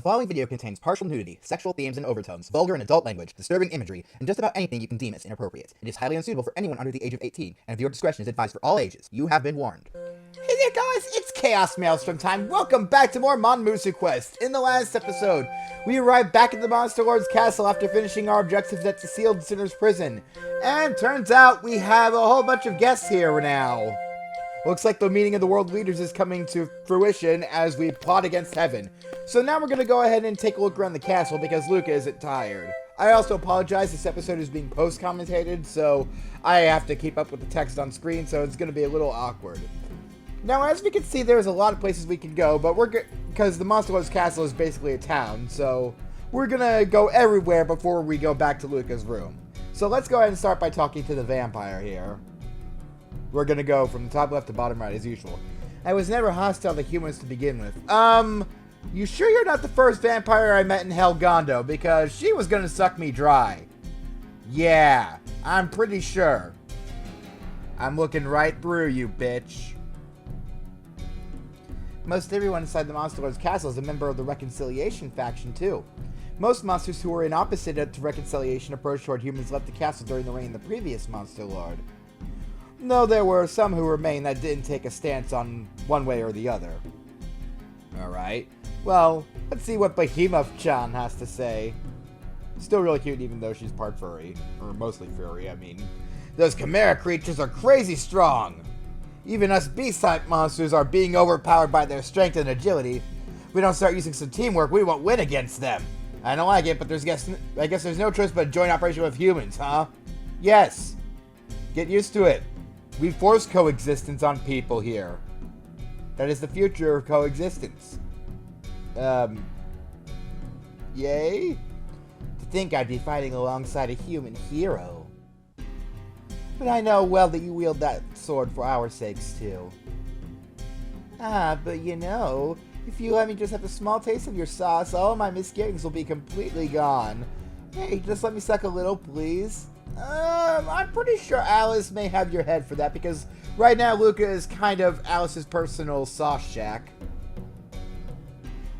The following video contains partial nudity, sexual themes and overtones, vulgar and adult language, disturbing imagery, and just about anything you can deem as inappropriate. It is highly unsuitable for anyone under the age of 18, and viewer discretion is advised for all ages. You have been warned. Hey there guys, it's ChaosMaelstrom time. Welcome back to more Monmusu Quest. In the last episode, we arrived back at the Monster Lord's castle after finishing our objectives at the sealed sinner's prison. And turns out we have a whole bunch of guests here now. Looks like the meeting of the world leaders is coming to fruition as we plot against heaven. So now we're going to go ahead and take a look around the castle because Luca isn't tired. I also apologize, this episode is being post-commentated, so I have to keep up with the text on screen, so it's going to be a little awkward. Now, as we can see, there's a lot of places we can go, but because the Monster Lord's castle is basically a town, so we're going to go everywhere before we go back to Luca's room. So let's go ahead and start by talking to the vampire here. We're gonna go from the top left to bottom right as usual. I was never hostile to humans to begin with. You sure you're not the first vampire I met in Helgondo? Because she was gonna suck me dry. Yeah, I'm pretty sure. I'm looking right through you, bitch. Most everyone inside the Monster Lord's castle is a member of the Reconciliation faction, too. Most monsters who were in opposite to Reconciliation approach toward humans left the castle during the reign of the previous Monster Lord. Though there were some who remained that didn't take a stance on one way or the other. Alright, well, let's see what Behemoth-chan has to say. Still really cute even though she's part furry. Or mostly furry, I mean. Those chimera creatures are crazy strong! Even us beast-type monsters are being overpowered by their strength and agility. If we don't start using some teamwork, we won't win against them. I don't like it, but I guess there's no choice but a joint operation with humans, huh? Yes! Get used to it. We force coexistence on people here. That is the future of coexistence. Yay? To think I'd be fighting alongside a human hero. But I know well that you wield that sword for our sakes, too. But you know, if you let me just have a small taste of your sauce, all my misgivings will be completely gone. Hey, just let me suck a little, please. I'm pretty sure Alice may have your head for that, because right now Luca is kind of Alice's personal sauce shack.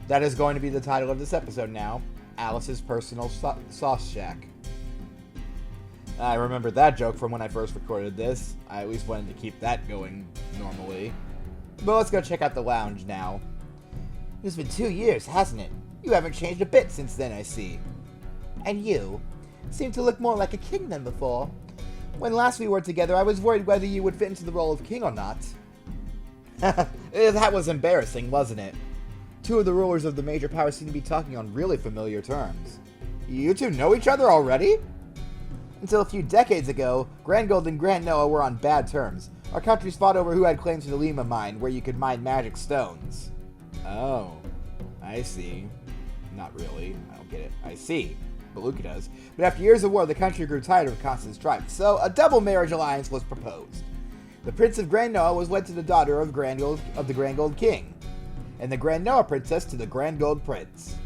That is going to be the title of this episode now. Alice's personal sauce shack. I remember that joke from when I first recorded this. I at least wanted to keep that going normally. But let's go check out the lounge now. It's been 2 years, hasn't it? You haven't changed a bit since then, I see. And you seem to look more like a king than before. When last we were together, I was worried whether you would fit into the role of king or not. That was embarrassing, wasn't it? Two of the rulers of the major powers seem to be talking on really familiar terms. You two know each other already? Until a few decades ago, Grand Gold and Grand Noah were on bad terms. Our countries fought over who had claims to the Lima mine, where you could mine magic stones. Oh, I see. Not really. I don't get it. I see. But Luca does. But after years of war, the country grew tired of constant strife, so a double marriage alliance was proposed. The Prince of Grand Noah was wed to the daughter of the Grand Gold King, and the Grand Noah Princess to the Grand Gold Prince.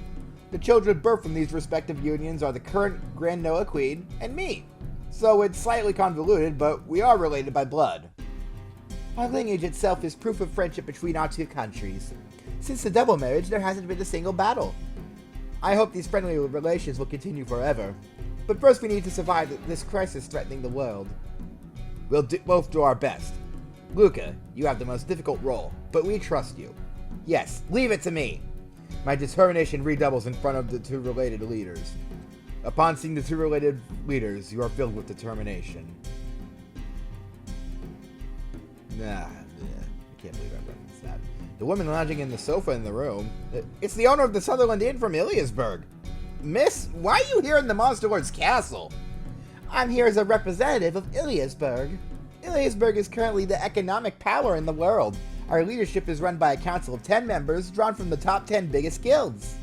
The children birthed from these respective unions are the current Grand Noah Queen and me. So it's slightly convoluted, but we are related by blood. Our lineage itself is proof of friendship between our two countries. Since the double marriage, there hasn't been a single battle. I hope these friendly relations will continue forever. But first we need to survive this crisis threatening the world. We'll both do our best. Luca, you have the most difficult role, but we trust you. Yes, leave it to me. My determination redoubles in front of the two related leaders. Upon seeing the two related leaders, you are filled with determination. I can't believe I referenced that. The woman lounging in the sofa in the room. It's the owner of the Sutherland Inn from Iliasburg. Miss, why are you here in the Monster Lord's castle? I'm here as a representative of Iliasburg. Iliasburg is currently the economic power in the world. Our leadership is run by a council of 10 members drawn from the top 10 biggest guilds.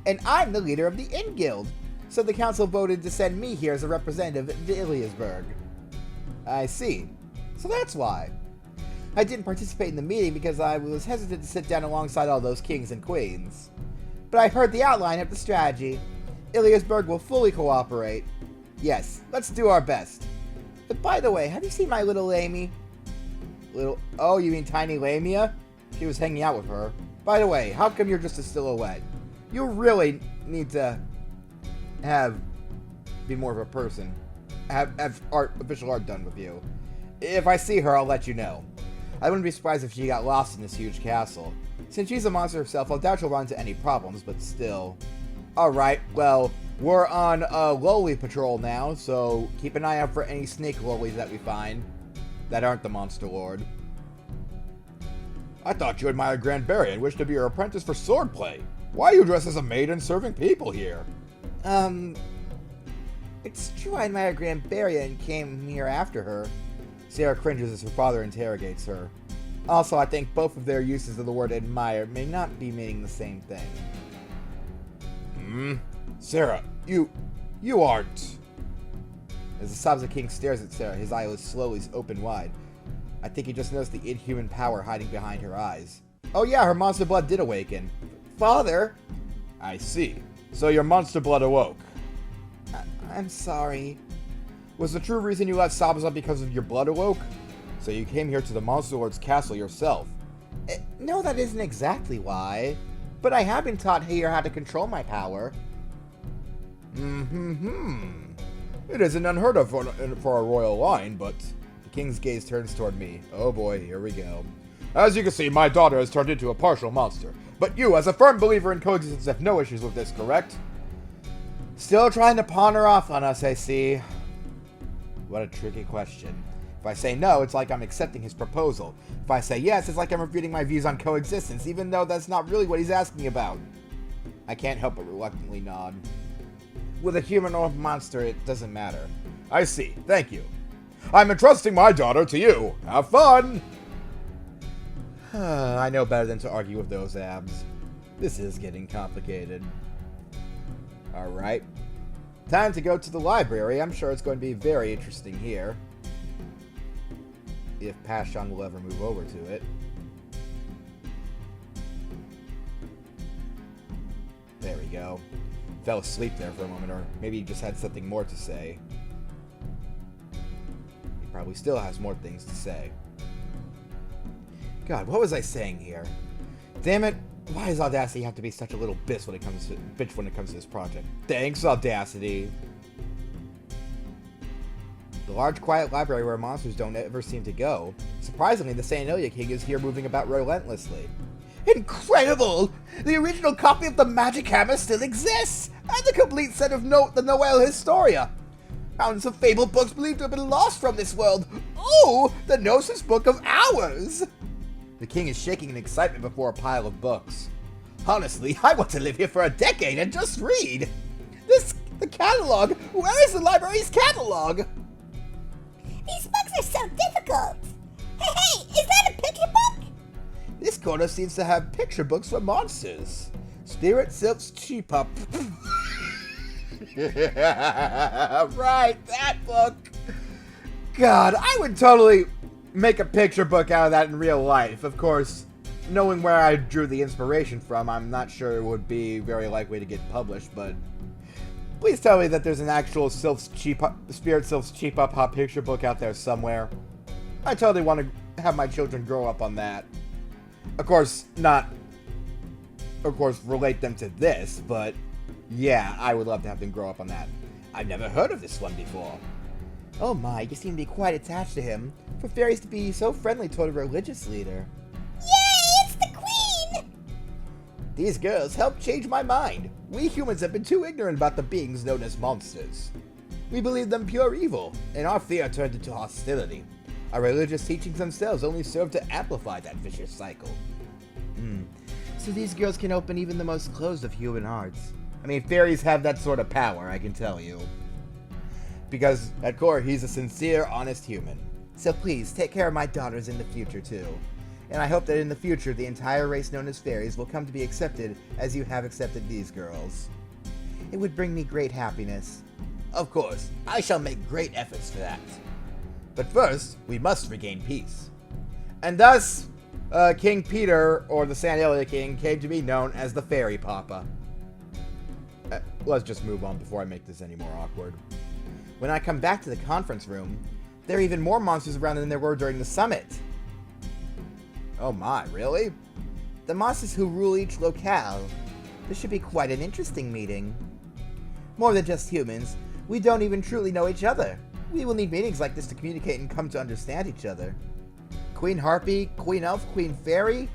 And I'm the leader of the Inn Guild, so the council voted to send me here as a representative to Iliasburg. I see. So that's why. I didn't participate in the meeting because I was hesitant to sit down alongside all those kings and queens. But I heard the outline of the strategy. Iliasburg will fully cooperate. Yes, let's do our best. But by the way, have you seen my little Amy? Oh, you mean Tiny Lamia? She was hanging out with her. By the way, how come you're just a silhouette? You really need to be more of a person. Have official art done with you. If I see her, I'll let you know. I wouldn't be surprised if she got lost in this huge castle. Since she's a monster herself, I doubt she'll run into any problems, but still. Alright, well, we're on a lowly patrol now, so keep an eye out for any snake lowlies that we find that aren't the Monster Lord. I thought you admired Granberry and wished to be her apprentice for swordplay. Why are you dressed as a maiden serving people here? It's true I admire Granberry and came here after her. Sarah cringes as her father interrogates her. Also, I think both of their uses of the word admire may not be meaning the same thing. Sarah, you aren't... As the Sabza King stares at Sarah, his eyelids slowly open wide. I think he just noticed the inhuman power hiding behind her eyes. Oh yeah, her monster blood did awaken. Father! I see. So your monster blood awoke. I'm sorry. Was the true reason you left Sabza because of your blood awoke? So you came here to the Monster Lord's castle yourself? No, that isn't exactly why. But I have been taught here how to control my power. It isn't unheard of for a royal line, but... The king's gaze turns toward me. Oh boy, here we go. As you can see, my daughter has turned into a partial monster. But you, as a firm believer in coexistence, have no issues with this, correct? Still trying to pawn her off on us, I see. What a tricky question. If I say no, it's like I'm accepting his proposal. If I say yes, it's like I'm refuting my views on coexistence, even though that's not really what he's asking about. I can't help but reluctantly nod. With a human or monster, it doesn't matter. I see. Thank you. I'm entrusting my daughter to you. Have fun! I know better than to argue with those abs. This is getting complicated. Alright. Time to go to the library. I'm sure it's going to be very interesting here. If Pashan will ever move over to it. There we go. Fell asleep there for a moment, or maybe he just had something more to say. He probably still has more things to say. God, what was I saying here? Damn it! Why does Audacity have to be such a little bitch when it comes to this project? Thanks, Audacity. The large, quiet library where monsters don't ever seem to go. Surprisingly, the Sandalia King is here moving about relentlessly. Incredible! The original copy of the Magic Hammer still exists! And the complete set of the Noel Historia! Mountains of fabled books believed to have been lost from this world! Oh! The Gnosis Book of Hours! The king is shaking in excitement before a pile of books. Honestly, I want to live here for a decade and just read! The catalog! Where is the library's catalog? These books are so difficult! Hey, is that a picture book? This corner seems to have picture books for monsters. Spirit Silk's Cheap Up. Right, that book! God, I would totally make a picture book out of that in real life. Of course, knowing where I drew the inspiration from, I'm not sure it would be very likely to get published, but please tell me that there's an actual Spirit Sylph's Cheap Up hot picture book out there somewhere. I totally want to have my children grow up on that. Of course, relate them to this, but yeah, I would love to have them grow up on that. I've never heard of this one before. Oh my, you seem to be quite attached to him. For fairies to be so friendly toward a religious leader. Yay, it's the queen! These girls helped change my mind. We humans have been too ignorant about the beings known as monsters. We believed them pure evil, and our fear turned into hostility. Our religious teachings themselves only serve to amplify that vicious cycle. So these girls can open even the most closed of human hearts. I mean, fairies have that sort of power, I can tell you. Because, at core, he's a sincere, honest human. So please, take care of my daughters in the future, too. And I hope that in the future, the entire race known as fairies will come to be accepted as you have accepted these girls. It would bring me great happiness. Of course, I shall make great efforts for that. But first, we must regain peace. And thus, King Peter, or the Sandalia King, came to be known as the Fairy Papa. Let's just move on before I make this any more awkward. When I come back to the conference room, there are even more monsters around than there were during the summit. Oh my, really? The monsters who rule each locale. This should be quite an interesting meeting. More than just humans, we don't even truly know each other. We will need meetings like this to communicate and come to understand each other. Queen Harpy, Queen Elf, Queen Fairy,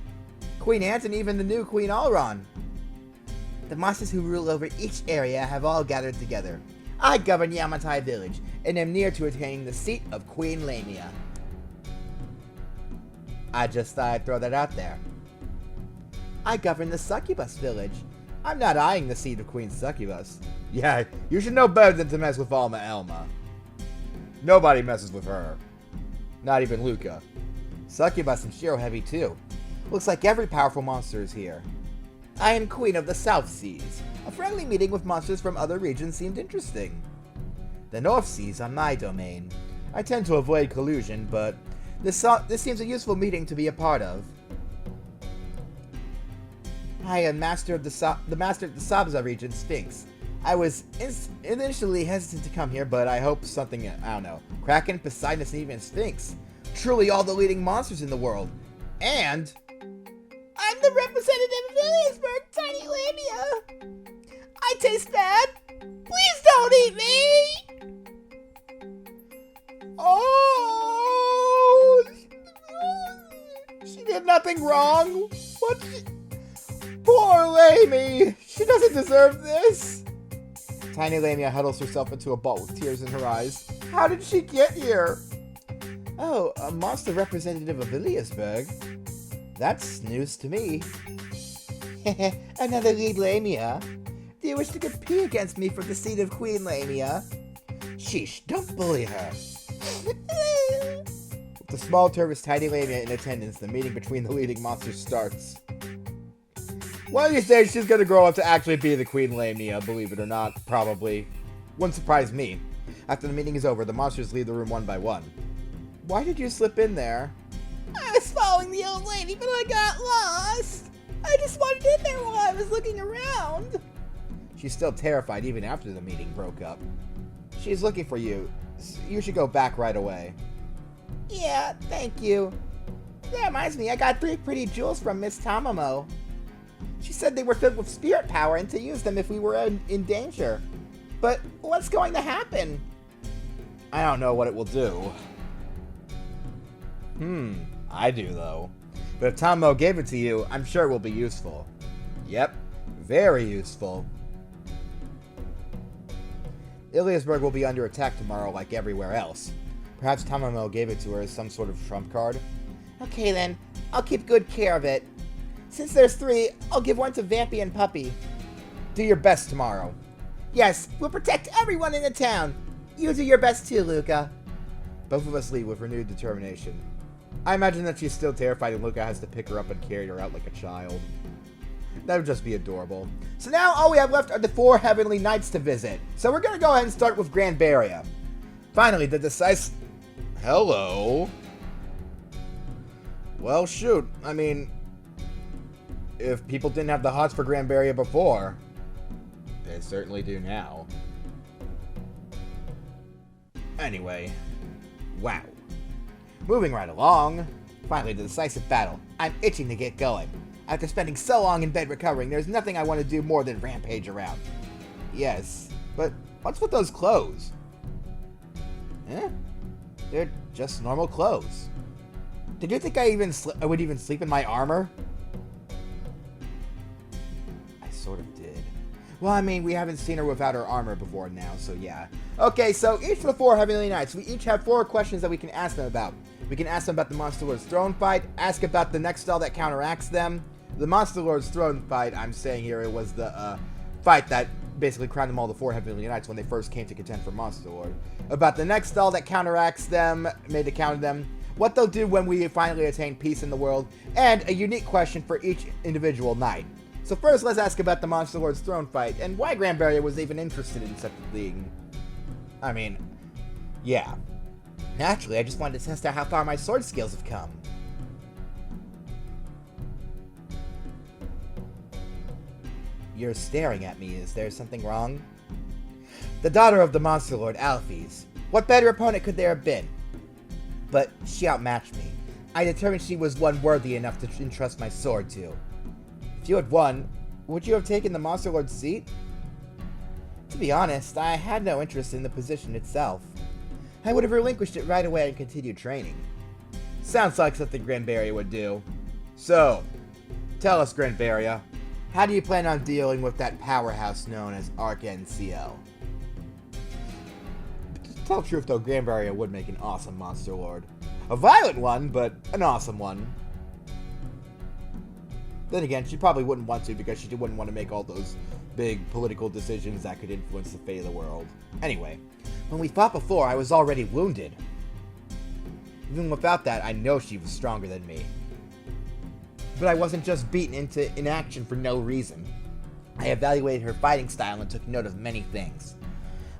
Queen Ant, and even the new Queen Alron. The monsters who rule over each area have all gathered together. I govern Yamatai Village, and am near to attaining the seat of Queen Lamia. I just thought I'd throw that out there. I govern the Succubus Village. I'm not eyeing the seat of Queen Succubus. Yeah, you should know better than to mess with Alma Elma. Nobody messes with her. Not even Luca. Succubus and Shiro Heavy too. Looks like every powerful monster is here. I am Queen of the South Seas. A friendly meeting with monsters from other regions seemed interesting. The North Seas are my domain. I tend to avoid collusion, but this seems a useful meeting to be a part of. I am Master of the Sabza region, Sphinx. I was initially hesitant to come here, but I hope something, I don't know, Kraken, Poseidon, and even Sphinx. Truly all the leading monsters in the world. And I'm the representative of Iliasburg, Tiny Lamia. I taste bad. Please don't eat me. Oh, she did nothing wrong. What? Poor Lamie. She doesn't deserve this. Tiny Lamia huddles herself into a ball with tears in her eyes. How did she get here? Oh, a monster representative of Iliasburg. That's news to me. Another lead Lamia. Do you wish to compete against me for the seat of Queen Lamia? Sheesh, don't bully her. With the small Turvis Tiny Lamia in attendance, the meeting between the leading monsters starts. One of these days, she's gonna grow up to actually be the Queen Lamia, believe it or not, probably. Wouldn't surprise me. After the meeting is over, the monsters leave the room one by one. Why did you slip in there? I was following the old lady, but I got lost. I just wandered in there while I was looking around. She's still terrified even after the meeting broke up. She's looking for you. You should go back right away. Yeah, thank you. That reminds me, I got 3 pretty jewels from Miss Tamamo. She said they were filled with spirit power and to use them if we were in danger. But what's going to happen? I don't know what it will do. I do though. But if Tamamo gave it to you, I'm sure it will be useful. Yep, very useful. Iliasburg will be under attack tomorrow like everywhere else. Perhaps Tamamo gave it to her as some sort of trump card. Okay then, I'll keep good care of it. Since there's 3, I'll give one to Vampy and Puppy. Do your best tomorrow. Yes, we'll protect everyone in the town. You do your best too, Luca. Both of us leave with renewed determination. I imagine that she's still terrified and Luca has to pick her up and carry her out like a child. That would just be adorable. So now all we have left are the 4 Heavenly Knights to visit. So we're going to go ahead and start with Grand Barrier. Finally, the decisive... Hello? Well, shoot. I mean, if people didn't have the hots for Grand Barrier before, they certainly do now. Anyway, wow. Moving right along. Finally, the decisive battle. I'm itching to get going. After spending so long in bed recovering, there's nothing I want to do more than rampage around. Yes, but what's with those clothes? Eh? They're just normal clothes. Did you think I would even sleep in my armor? I sort of did. Well, I mean, we haven't seen her without her armor before now, so yeah. Okay, so each of the 4 Heavenly Knights, we each have 4 questions that we can ask them about. We can ask them about the Monster Lord's Throne fight, ask about the next spell that counteracts them. The Monster Lord's Throne fight, I'm saying here, it was the fight that basically crowned them all the 4 Heavenly Knights when they first came to contend for Monster Lord. About the next spell that counteracts them, made to counter them, what they'll do when we finally attain peace in the world, and a unique question for each individual knight. So first, let's ask about the Monster Lord's Throne fight, and why Grand Barrier was even interested in such a thing. I mean, yeah. Naturally, I just wanted to test out how far my sword skills have come. You're staring at me. Is there something wrong? The daughter of the Monster Lord, Alphys. What better opponent could there have been? But she outmatched me. I determined she was one worthy enough to entrust my sword to. If you had won, would you have taken the Monster Lord's seat? To be honest, I had no interest in the position itself. I would have relinquished it right away and continued training. Sounds like something Granberry would do. So, tell us, Granberry, how do you plan on dealing with that powerhouse known as ArcNCL? To tell the truth though, Granberry would make an awesome Monster Lord. A violent one, but an awesome one. Then again, she probably wouldn't want to because she wouldn't want to make all those big political decisions that could influence the fate of the world. Anyway, when we fought before, I was already wounded. Even without that, I know she was stronger than me. But I wasn't just beaten into inaction for no reason. I evaluated her fighting style and took note of many things.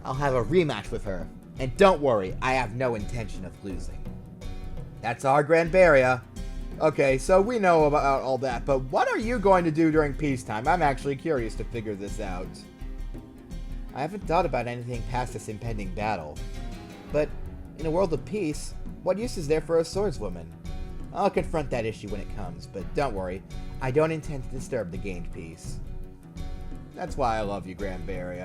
I'll have a rematch with her, and don't worry, I have no intention of losing. That's our Granberry. Okay, so we know about all that, but what are you going to do during peacetime? I'm actually curious to figure this out. I haven't thought about anything past this impending battle. But in a world of peace, what use is there for a swordswoman? I'll confront that issue when it comes, but don't worry, I don't intend to disturb the gained peace. That's why I love you, Granberry.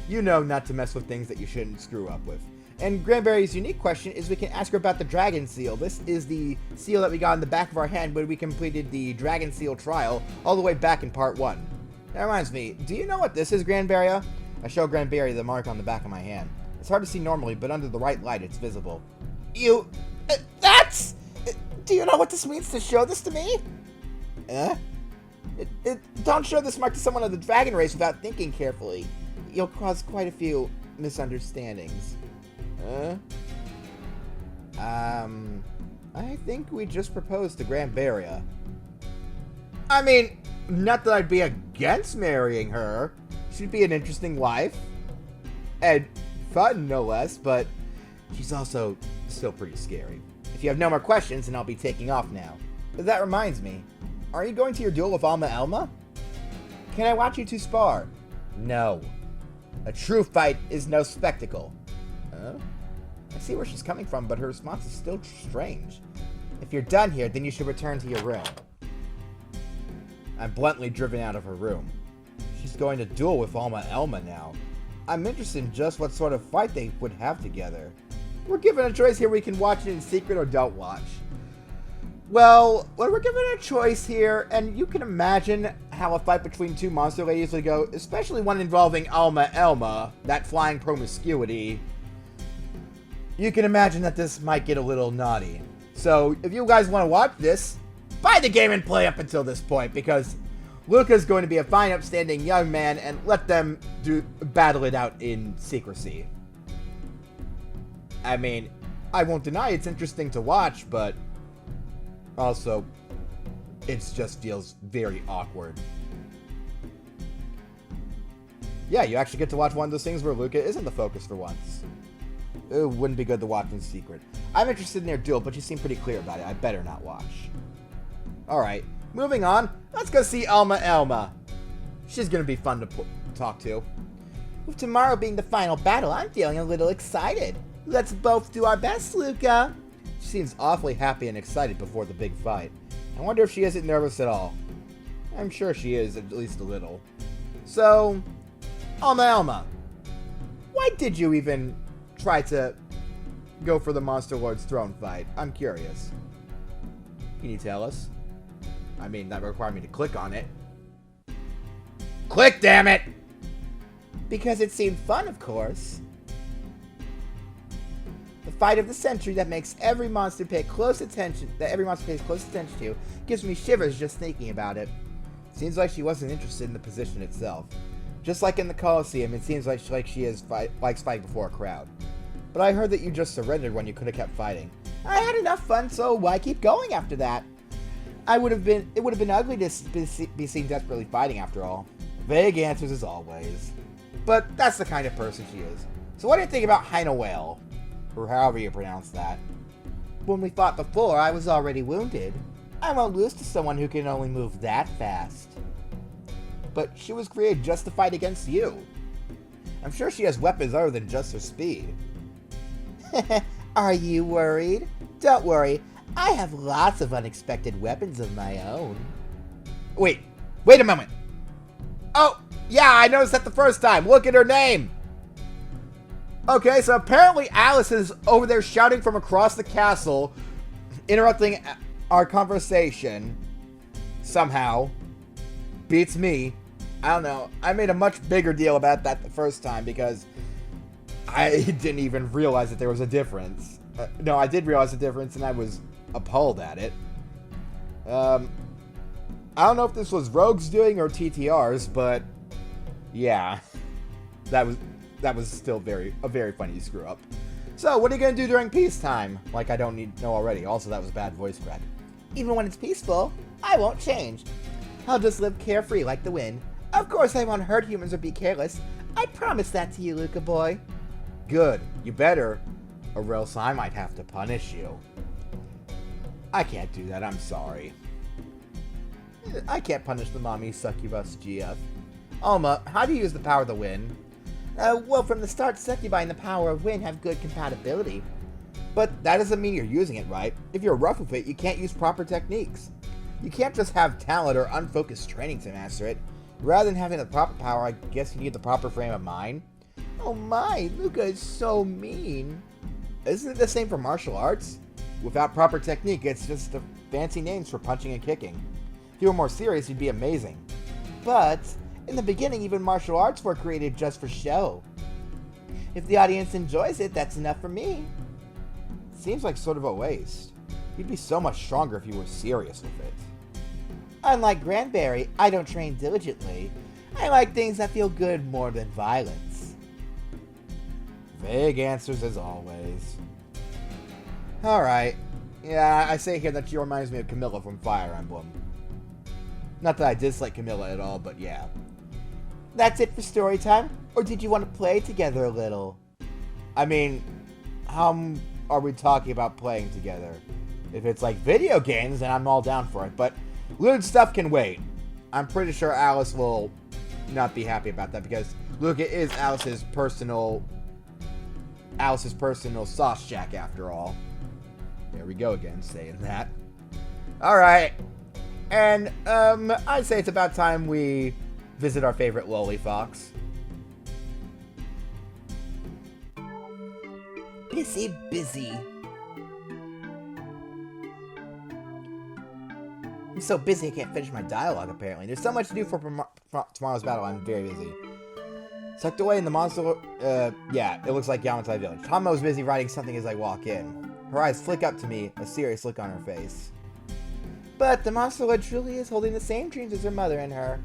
You know not to mess with things that you shouldn't screw up with. And Granberry's unique question is we can ask her about the Dragon Seal. This is the seal that we got in the back of our hand when we completed the Dragon Seal trial all the way back in part 1. That reminds me, do you know what this is, Granberry? I show Granberry the mark on the back of my hand. It's hard to see normally, but under the right light it's visible. Do you know what this means to show this to me? Don't show this mark to someone of the dragon race without thinking carefully. You'll cause quite a few misunderstandings. I think we just proposed to Granberry. I mean, not that I'd be against marrying her. She'd be an interesting wife. And fun, no less, but she's also still pretty scary. If you have no more questions, then I'll be taking off now. But that reminds me, are you going to your duel with Alma Elma? Can I watch you two spar? No. A true fight is no spectacle. I see where she's coming from, but her response is still strange. If you're done here, then you should return to your room. I'm bluntly driven out of her room. She's going to duel with Alma Elma now. I'm interested in just what sort of fight they would have together. We're given a choice here. We can watch it in secret or don't watch. Well, we're given a choice here, and you can imagine how a fight between two monster ladies would go, especially one involving Alma Elma, that flying promiscuity. You can imagine that this might get a little naughty. So, if you guys want to watch this, buy the game and play up until this point, because Luca's going to be a fine, upstanding young man, and let them battle it out in secrecy. I mean, I won't deny it's interesting to watch, but also, it just feels very awkward. Yeah, you actually get to watch one of those things where Luca isn't the focus for once. It wouldn't be good to watch in secret. I'm interested in their duel, but you seem pretty clear about it. I better not watch. Alright, moving on. Let's go see Alma Elma. She's gonna be fun to talk to. With tomorrow being the final battle, I'm feeling a little excited. Let's both do our best, Luca. She seems awfully happy and excited before the big fight. I wonder if she isn't nervous at all. I'm sure she is, at least a little. So, Elma, why did you even try to go for the Monster Lord's throne fight? I'm curious. Can you tell us? I mean, that would require me to click on it. Click, damn it! Because it seemed fun, of course. The fight of the century that makes every monster pay close attention, to, gives me shivers just thinking about it. Seems like she wasn't interested in the position itself. Just like in the Colosseum, it seems like she likes fighting before a crowd. But I heard that you just surrendered when you could have kept fighting. I had enough fun, so why keep going after that? It would have been ugly to be seen desperately fighting after all. Vague answers as always. But that's the kind of person she is. So what do you think about Whale? Or however you pronounce that. When we fought before, I was already wounded. I won't lose to someone who can only move that fast. But she was created just to fight against you. I'm sure she has weapons other than just her speed. Are you worried? Don't worry. I have lots of unexpected weapons of my own. Wait a moment. Oh, yeah, I noticed that the first time. Look at her name. Okay, so apparently Alice is over there shouting from across the castle, interrupting our conversation. Somehow. Beats me. I don't know. I made a much bigger deal about that the first time because I didn't even realize that there was a difference. No, I did realize the difference and I was appalled at it. I don't know if this was Rogue's doing or TTR's, but yeah, that was still a very funny screw up. So, what are you gonna do during peacetime? Like I don't need to know already. Also, that was bad voice crack. Even when it's peaceful, I won't change. I'll just live carefree like the wind. Of course I won't hurt humans or be careless. I promise that to you, Luca boy. Good. You better, or else I might have to punish you. I can't do that, I'm sorry. I can't punish the mommy succubus GF. Alma, how do you use the power of the wind? Well, from the start, Succubi and the power of wind have good compatibility. But that doesn't mean you're using it right. If you're rough with it, you can't use proper techniques. You can't just have talent or unfocused training to master it. Rather than having the proper power, I guess you need the proper frame of mind. Oh my, Luca is so mean. Isn't it the same for martial arts? Without proper technique, it's just the fancy names for punching and kicking. If you were more serious, you'd be amazing. But in the beginning, even martial arts were created just for show. If the audience enjoys it, that's enough for me. Seems like sort of a waste. You'd be so much stronger if you were serious with it. Unlike Granberry, I don't train diligently. I like things that feel good more than violence. Vague answers as always. Alright. Yeah, I say here that she reminds me of Camilla from Fire Emblem. Not that I dislike Camilla at all, but yeah. That's it for story time? Or did you want to play together a little? I mean, how are we talking about playing together? If it's like video games, then I'm all down for it, but lewd stuff can wait. I'm pretty sure Alice will not be happy about that because Luca is Alice's personal sauce jack after all. There we go again, saying that. Alright. And, I'd say it's about time we visit our favorite lolly fox. Busy. I'm so busy I can't finish my dialogue, apparently. There's so much to do for tomorrow's battle, I'm very busy. Tucked away in the monster... yeah, it looks like Yamatai Village. Tomo's busy writing something as I walk in. Her eyes flick up to me, a serious look on her face. But the monster lord truly is holding the same dreams as her mother and her.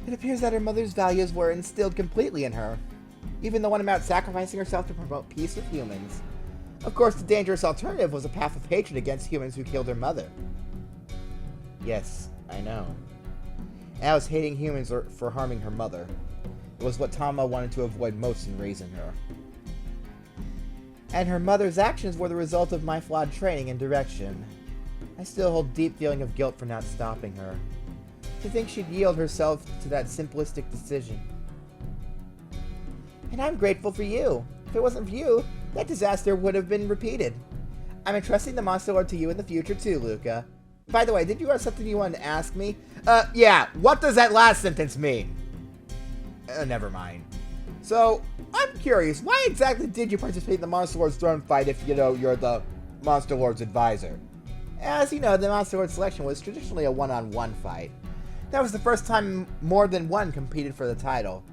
It appears that her mother's values were instilled completely in her, even the one about sacrificing herself to promote peace with humans. Of course, the dangerous alternative was a path of hatred against humans who killed her mother. Yes, I know. Alice hating humans for harming her mother. It was what Tama wanted to avoid most in raising her. And her mother's actions were the result of my flawed training and direction. I still hold deep feeling of guilt for not stopping her. To think she'd yield herself to that simplistic decision. And I'm grateful for you. If it wasn't for you, that disaster would have been repeated. I'm entrusting the monster lord to you in the future too, Luca. By the way, did you have something you wanted to ask me? Yeah, what does that last sentence mean? Never mind. So, I'm curious, why exactly did you participate in the Monster Lord's throne fight if, you're the Monster Lord's advisor? As you know, the Monster Lord selection was traditionally a one-on-one fight. That was the first time more than one competed for the title.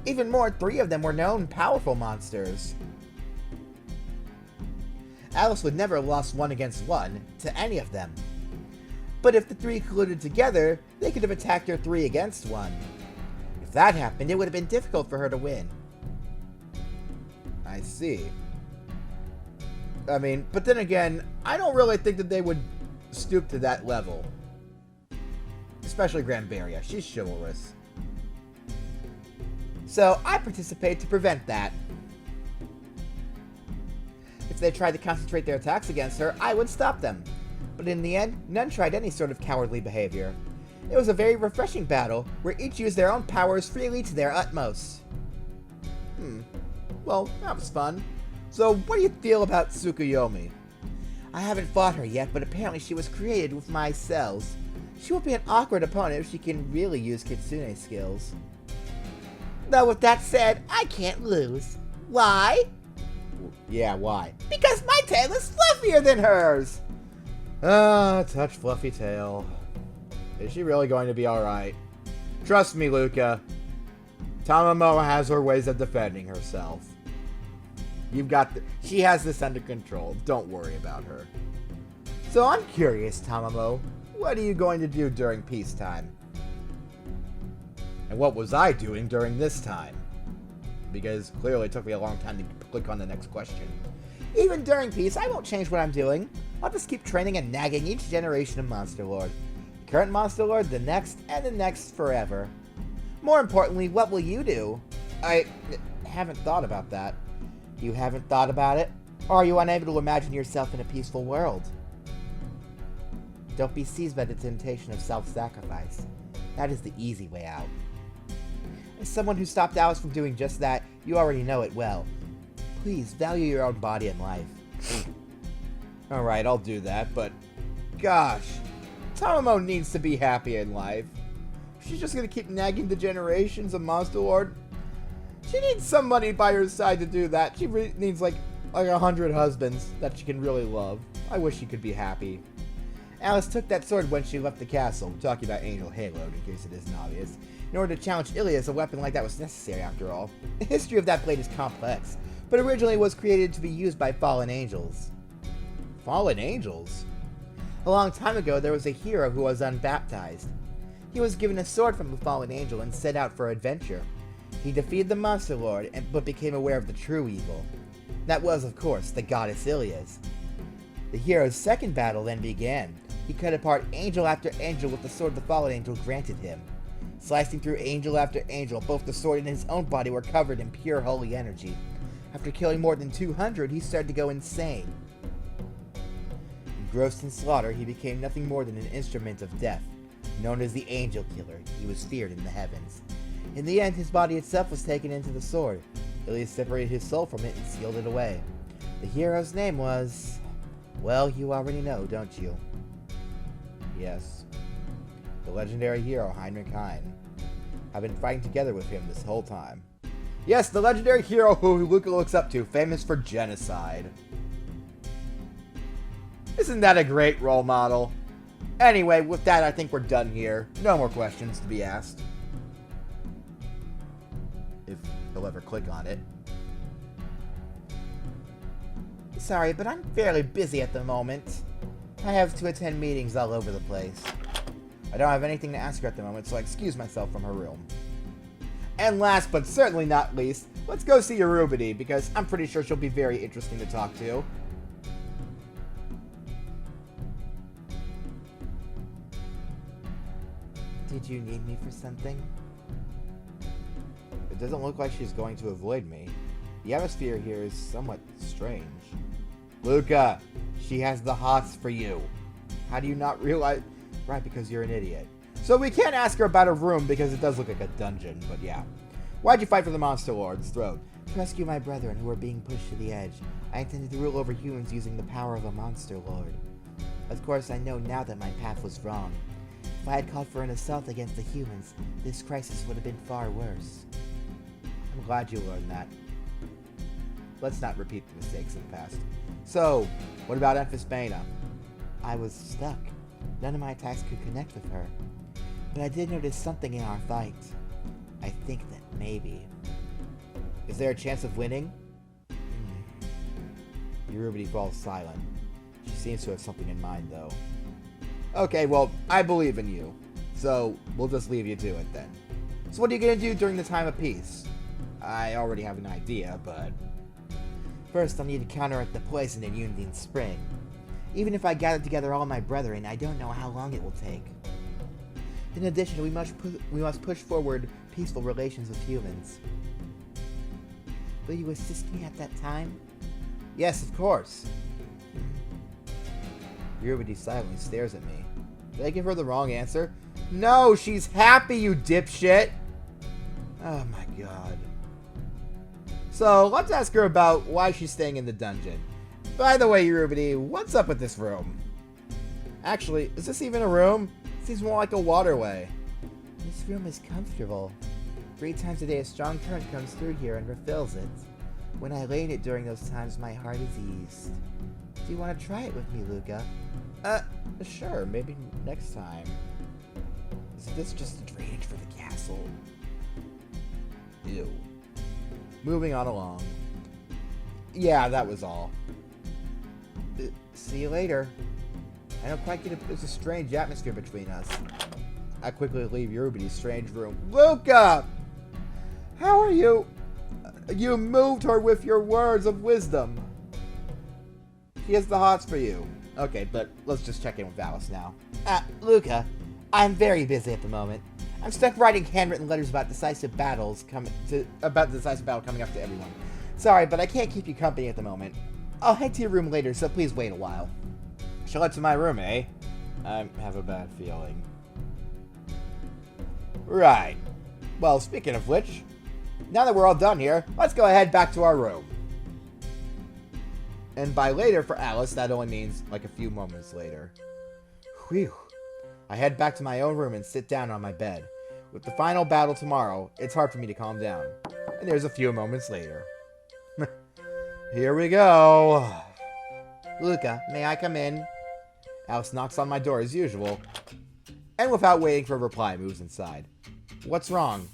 Even more, 3 of them were known powerful monsters. Alice would never have lost 1 against 1 to any of them. But if the 3 colluded together, they could have attacked her 3 against 1. If that happened, it would have been difficult for her to win. I see. I mean, but then again, I don't really think that they would stoop to that level. Especially Granberry, she's chivalrous. So, I participate to prevent that. If they tried to concentrate their attacks against her, I would stop them. But in the end, none tried any sort of cowardly behavior. It was a very refreshing battle, where each used their own powers freely to their utmost. Well, that was fun. So, what do you feel about Tsukuyomi? I haven't fought her yet, but apparently she was created with my cells. She will be an awkward opponent if she can really use Kitsune skills. Though with that said, I can't lose. Why? Yeah, why? Because my tail is fluffier than hers! Touch fluffy tail. Is she really going to be alright? Trust me, Luca. Tamamo has her ways of defending herself. She has this under control. Don't worry about her. So I'm curious, Tamamo. What are you going to do during peacetime? And what was I doing during this time? Because clearly it took me a long time to click on the next question. Even during peace, I won't change what I'm doing. I'll just keep training and nagging each generation of Monster Lord. The current Monster Lord, the next, and the next forever. More importantly, what will you do? I haven't thought about that. You haven't thought about it? Or are you unable to imagine yourself in a peaceful world? Don't be seized by the temptation of self-sacrifice. That is the easy way out. As someone who stopped Alice from doing just that, you already know it well. Please, value your own body and life. Alright, I'll do that, but gosh, Tamamo needs to be happy in life. She's just gonna keep nagging the generations of Monster Lord. She needs somebody by her side to do that. She needs like 100 husbands that she can really love. I wish she could be happy. Alice took that sword when she left the castle. We're talking about Angel Halo, in case it isn't obvious. In order to challenge Ilias, a weapon like that was necessary after all. The history of that blade is complex, but originally was created to be used by fallen angels. Fallen angels? A long time ago, there was a hero who was unbaptized. He was given a sword from a fallen angel and set out for adventure. He defeated the Monster Lord, but became aware of the true evil. That was, of course, the goddess Ilias. The hero's second battle then began. He cut apart angel after angel with the sword the fallen angel granted him. Slicing through angel after angel, both the sword and his own body were covered in pure holy energy. After killing more than 200, he started to go insane. Engrossed in slaughter, he became nothing more than an instrument of death. Known as the Angel Killer, he was feared in the heavens. In the end, his body itself was taken into the sword. Ilias separated his soul from it and sealed it away. The hero's name was... well, you already know, don't you? Yes. The legendary hero Heinrich Heine. I've been fighting together with him this whole time. Yes, the legendary hero who Luca looks up to, famous for genocide. Isn't that a great role model? Anyway, with that, I think we're done here. No more questions to be asked. If he'll ever click on it. Sorry, but I'm fairly busy at the moment. I have to attend meetings all over the place. I don't have anything to ask her at the moment, so I excuse myself from her room. And last but certainly not least, let's go see Eurubity, because I'm pretty sure she'll be very interesting to talk to. Did you need me for something? It doesn't look like she's going to avoid me. The atmosphere here is somewhat strange. Luca, she has the hots for you. How do you not realize? Right, because you're an idiot. So we can't ask her about her room because it does look like a dungeon, but yeah. Why'd you fight for the Monster Lord's throat? To rescue my brethren who were being pushed to the edge. I intended to rule over humans using the power of a Monster Lord. Of course, I know now that my path was wrong. If I had called for an assault against the humans, this crisis would have been far worse. I'm glad you learned that. Let's not repeat the mistakes of the past. So, what about Amphisbaena? I was stuck. None of my attacks could connect with her. But I did notice something in our fight. I think that maybe... Is there a chance of winning? Eurubity falls silent. She seems to have something in mind, though. Okay, well, I believe in you. So, we'll just leave you to it then. So what are you going to do during the time of peace? I already have an idea, but... First, I'll need to counteract the poison in Undine Spring. Even if I gather together all my brethren, I don't know how long it will take. In addition, we must push forward peaceful relations with humans. Will you assist me at that time? Yes, of course. Eurubity silently stares at me. Did I give her the wrong answer? No, she's happy, you dipshit! Oh my god. So, let's ask her about why she's staying in the dungeon. By the way, Eurubity, what's up with this room? Actually, is this even a room? Seems more like a waterway. This room is comfortable. 3 times a day a strong current comes through here and refills it. When I lay in it during those times, my heart is eased. Do you want to try it with me, Luca? Sure, maybe next time. Is this just a drainage for the castle? Ew. Moving on along. Yeah, that was all. See you later. I don't quite get it, but there's a strange atmosphere between us. I quickly leave Ruby's strange room. Luca! How are you? You moved her with your words of wisdom. She has the hots for you. Okay, but let's just check in with Alice now. Luca, I'm very busy at the moment. I'm stuck writing handwritten letters about the decisive battle coming up to everyone. Sorry, but I can't keep you company at the moment. I'll head to your room later, so please wait a while. She'll head to my room, eh? I have a bad feeling. Right. Well, speaking of which, now that we're all done here, let's go ahead back to our room. And by later for Alice, that only means like a few moments later. Whew. I head back to my own room and sit down on my bed. With the final battle tomorrow, it's hard for me to calm down. And there's a few moments later. Here we go. Luca, may I come in? Alice knocks on my door as usual. And without waiting for a reply, moves inside. What's wrong?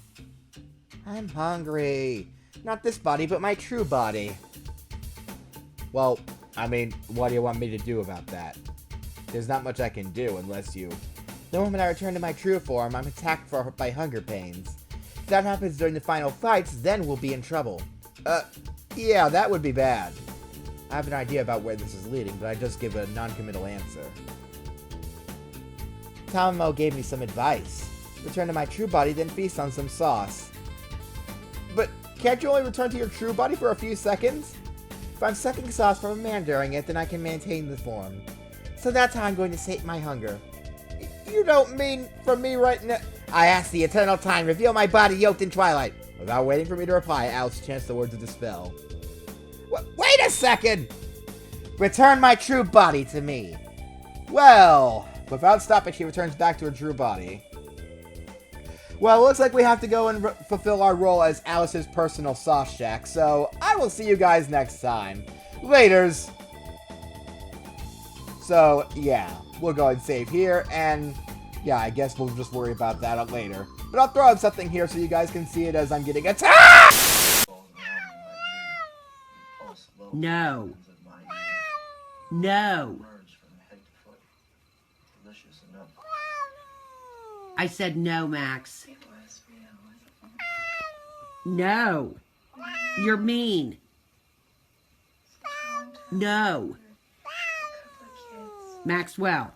I'm hungry. Not this body, but my true body. Well, I mean, what do you want me to do about that? There's not much I can do unless you... The moment I return to my true form, I'm attacked by hunger pains. If that happens during the final fights, then we'll be in trouble. Yeah, that would be bad. I have an idea about where this is leading, but I just give a non-committal answer. Tamamo gave me some advice. Return to my true body, then feast on some sauce. But can't you only return to your true body for a few seconds? If I'm sucking sauce from a man during it, then I can maintain the form. So that's how I'm going to sate my hunger. You don't mean for me right now? I ask the eternal time, reveal my body yoked in twilight. Without waiting for me to reply, Alice chants the words of dispel. Wait a second! Return my true body to me. Well, without stopping, she returns back to her true body. Well, it looks like we have to go and fulfill our role as Alice's personal sauce shack, so I will see you guys next time. Laters! So, yeah, we'll go and save here, and yeah, I guess we'll just worry about that later. But I'll throw out something here so you guys can see it as I'm getting attacked! No. No. I said no, Max. No. You're mean. No. Maxwell.